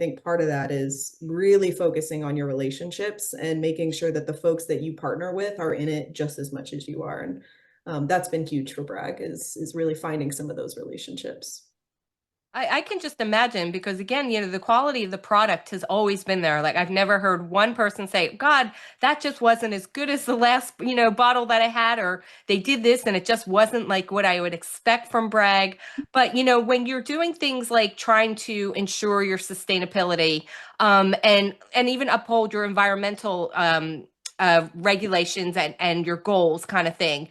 think part of that is really focusing on your relationships and making sure that the folks that you partner with are in it just as much as you are. And that's been huge for Bragg is really finding some of those relationships. I can just imagine because again, the quality of the product has always been there. Like I've never heard one person say, God, that just wasn't as good as the last, bottle that I had, or they did this and it just wasn't like what I would expect from Bragg. But when you're doing things like trying to ensure your sustainability, and even uphold your environmental regulations and your goals kind of thing,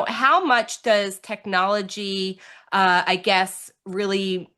how much does technology I guess really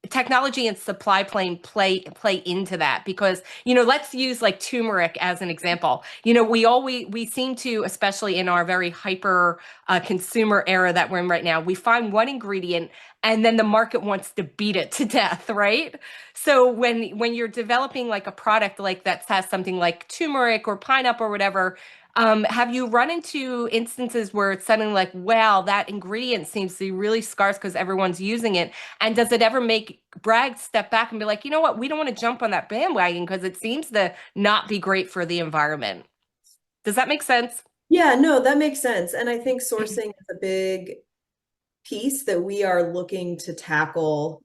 technology and supply chain play into that? Because let's use like turmeric as an example. We seem to, especially in our very hyper consumer era that we're in right now, we find one ingredient and then the market wants to beat it to death, right? So when you're developing like a product like that has something like turmeric or pineapple or whatever, have you run into instances where it's something like, wow, that ingredient seems to be really scarce because everyone's using it? And does it ever make Bragg step back and be like, you know what, we don't want to jump on that bandwagon because it seems to not be great for the environment? Does that make sense? Yeah, no, that makes sense. And I think sourcing is a big piece that we are looking to tackle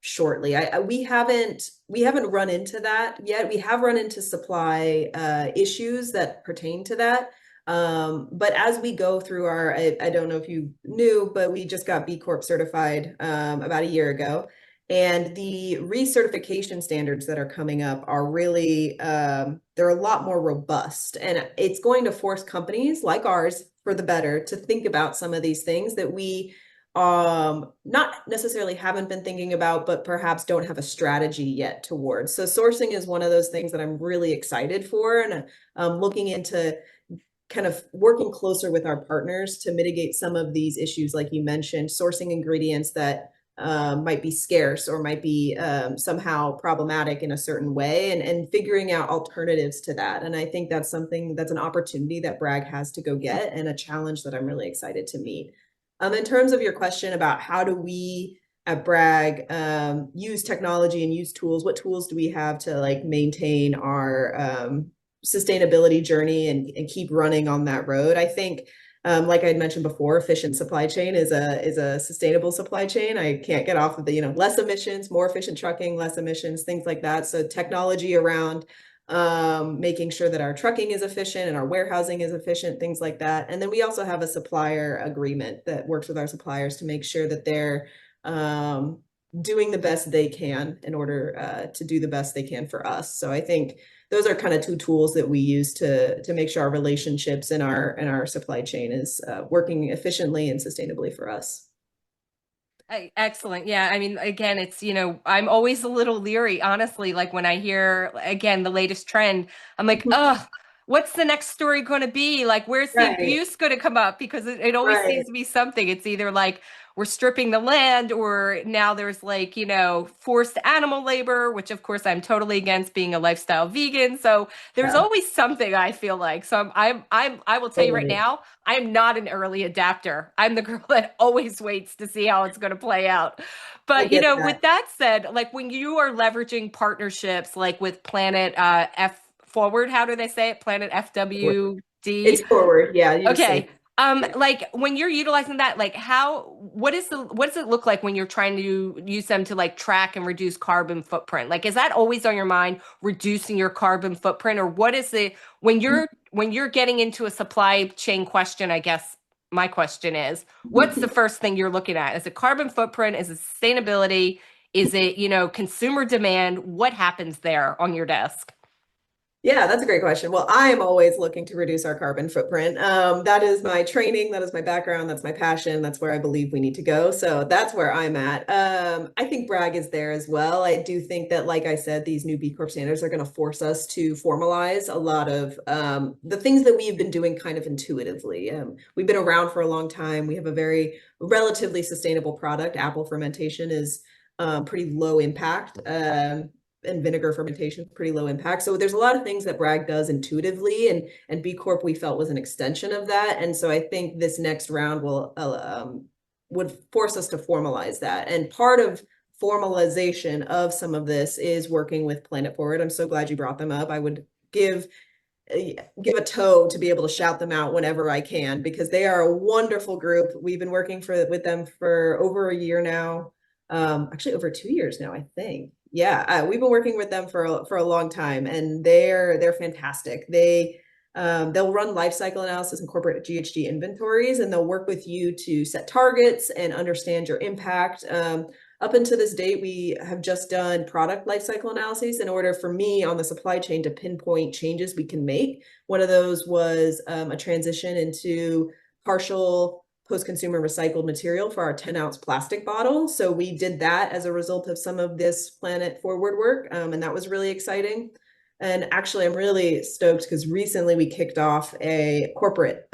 shortly. We haven't run into that yet. We have run into supply issues that pertain to that. But as we go through I don't know if you knew, but we just got B-Corp certified about a year ago. And the recertification standards that are coming up are really, they're a lot more robust. And it's going to force companies like ours, for the better, to think about some of these things that we not necessarily haven't been thinking about, but perhaps don't have a strategy yet towards. So sourcing is one of those things that I'm really excited for, and looking into kind of working closer with our partners to mitigate some of these issues, like you mentioned, sourcing ingredients that might be scarce or might be somehow problematic in a certain way, and figuring out alternatives to that. And I think that's something that's an opportunity that Bragg has to go get, and a challenge that I'm really excited to meet. In terms of your question about how do we at Bragg use technology and use tools, what tools do we have to like maintain our sustainability journey and keep running on that road? I think like I had mentioned before, efficient supply chain is a sustainable supply chain. I can't get off of the, less emissions, more efficient trucking, less emissions, things like that. So technology around making sure that our trucking is efficient and our warehousing is efficient, things like that. And then we also have a supplier agreement that works with our suppliers to make sure that they're doing the best they can in order to do the best they can for us. So I think those are kind of two tools that we use to make sure our relationships and our supply chain is working efficiently and sustainably for us. Excellent. Yeah. I mean, again, it's, I'm always a little leery, honestly. Like when I hear, again, the latest trend, I'm like, oh, what's the next story going to be? Like, where's the Right, abuse going to come up? Because it always right. seems to be something. It's either like we're stripping the land, or now there's like, forced animal labor, which of course I'm totally against, being a lifestyle vegan. So there's Yeah, always something, I feel like. So I will tell you right totally. now, I'm not an early adapter. I'm the girl that always waits to see how it's going to play out. I But, get that. with that said, like when you are leveraging partnerships like with Planet F Forward, how do they say it? Planet It's FWD. forward. Yeah, you just say Okay. Like when you're utilizing that, like what does it look like when you're trying to use them to like track and reduce carbon footprint? Like, is that always on your mind, reducing your carbon footprint? Or what is it when you're getting into a supply chain question, I guess my question is, what's the first thing you're looking at? Is it carbon footprint? Is it sustainability? Is it, consumer demand? What happens there on your desk? Yeah, that's a great question. Well, I am always looking to reduce our carbon footprint. That is my training, that is my background, that's my passion, that's where I believe we need to go. So that's where I'm at. I think Bragg is there as well. I do think that, like I said, these new B Corp standards are going to force us to formalize a lot of the things that we've been doing kind of intuitively. We've been around for a long time. We have a very relatively sustainable product. Apple fermentation is pretty low impact. And vinegar fermentation, pretty low impact. So there's a lot of things that Bragg does intuitively, and B Corp we felt was an extension of that. And so I think this next round will would force us to formalize that. And part of formalization of some of this is working with Planet Forward. I'm so glad you brought them up. I would give give a toe to be able to shout them out whenever I can because they are a wonderful group. We've been working with them for over a year now. Actually over 2 years now, I think. Yeah, we've been working with them for a long time, and they're fantastic. They'll run life cycle analysis and corporate GHG inventories, and they'll work with you to set targets and understand your impact. Up until this date, we have just done product lifecycle analyses in order for me on the supply chain to pinpoint changes we can make. One of those was a transition into partial post-consumer recycled material for our 10-ounce plastic bottle. So we did that as a result of some of this Planet Forward work, and that was really exciting. And actually, I'm really stoked because recently we kicked off a corporate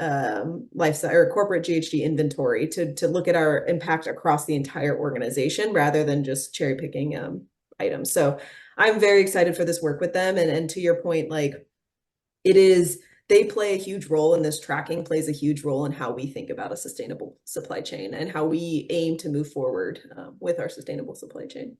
lifestyle or corporate GHG inventory to look at our impact across the entire organization rather than just cherry picking items. So I'm very excited for this work with them. And to your point, like they play a huge role in this. Tracking plays a huge role in how we think about a sustainable supply chain and how we aim to move forward with our sustainable supply chain.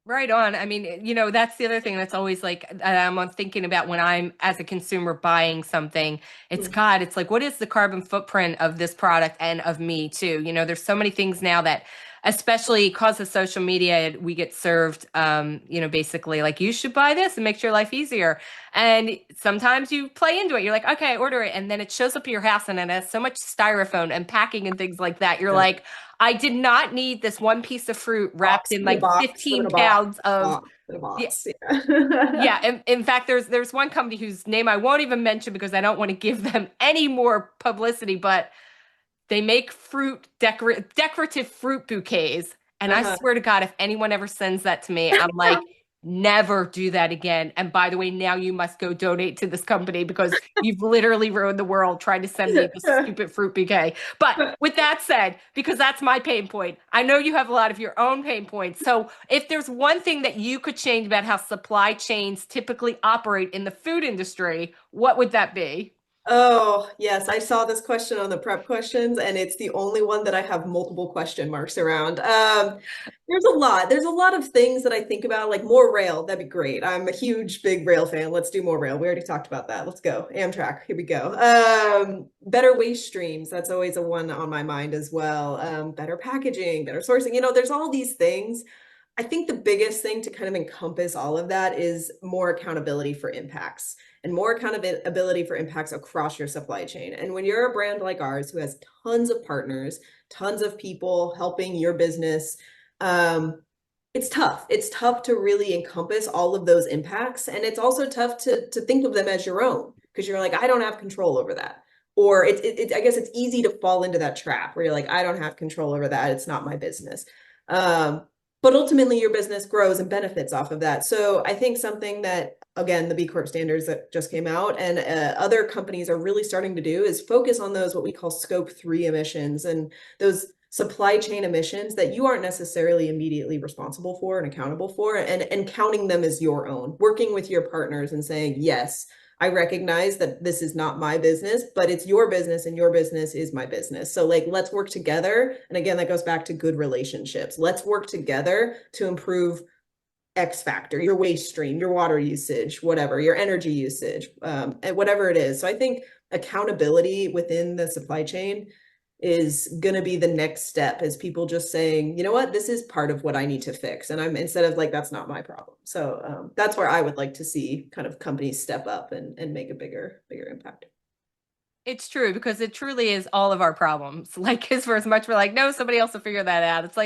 Right on. I mean, that's the other thing that's always like I'm thinking about when I'm as a consumer buying something. It's Mm. God, it's like, what is the carbon footprint of this product and of me too? There's so many things now that, especially because of social media, we get served, basically like you should buy this and makes your life easier. And sometimes you play into it. You're like, okay, order it. And then it shows up at your house and it has so much styrofoam and packing and things like that. You're Yeah. like, I did not need this one piece of fruit wrapped Box in in a like box, put in 15 a box, pounds of, box in a yeah, box. Yeah. yeah. In fact, there's one company whose name I won't even mention because I don't want to give them any more publicity, but they make decorative fruit bouquets. And I Uh-huh. swear to God, if anyone ever sends that to me, I'm like, never do that again. And by the way, now you must go donate to this company because you've literally ruined the world trying to send me this stupid fruit bouquet. But with that said, because that's my pain point, I know you have a lot of your own pain points. So if there's one thing that you could change about how supply chains typically operate in the food industry, what would that be? Oh, yes, I saw this question on the prep questions, and it's the only one that I have multiple question marks around. There's a lot. There's a lot of things that I think about, like more rail. That'd be great. I'm a huge, big rail fan. Let's do more rail. We already talked about that. Let's go. Amtrak. Here we go. Better waste streams. That's always a one on my mind as well. Better packaging, better sourcing. There's all these things. I think the biggest thing to kind of encompass all of that is more accountability for impacts and more accountability for impacts across your supply chain. And when you're a brand like ours who has tons of partners, tons of people helping your business, it's tough. It's tough to really encompass all of those impacts. And it's also tough to think of them as your own because you're like, I don't have control over that. Or I guess it's easy to fall into that trap where you're like, I don't have control over that. It's not my business. Um, but ultimately your business grows and benefits off of that. So I think something that, again, the B-Corp standards that just came out and other companies are really starting to do is focus on those what we call scope 3 emissions and those supply chain emissions that you aren't necessarily immediately responsible for and accountable for, and counting them as your own, working with your partners and saying, yes, I recognize that this is not my business, but it's your business and your business is my business. So like, let's work together. And again, that goes back to good relationships. Let's work together to improve X factor, your waste stream, your water usage, whatever, your energy usage, and whatever it is. So I think accountability within the supply chain is going to be the next step is people just saying, you know what, this is part of what I need to fix. And I'm instead of like, that's not my problem. So that's where I would like to see kind of companies step up and make a bigger impact. It's true because it truly is all of our problems. Like, as for as much we're like, no, somebody else will figure that out. It's like,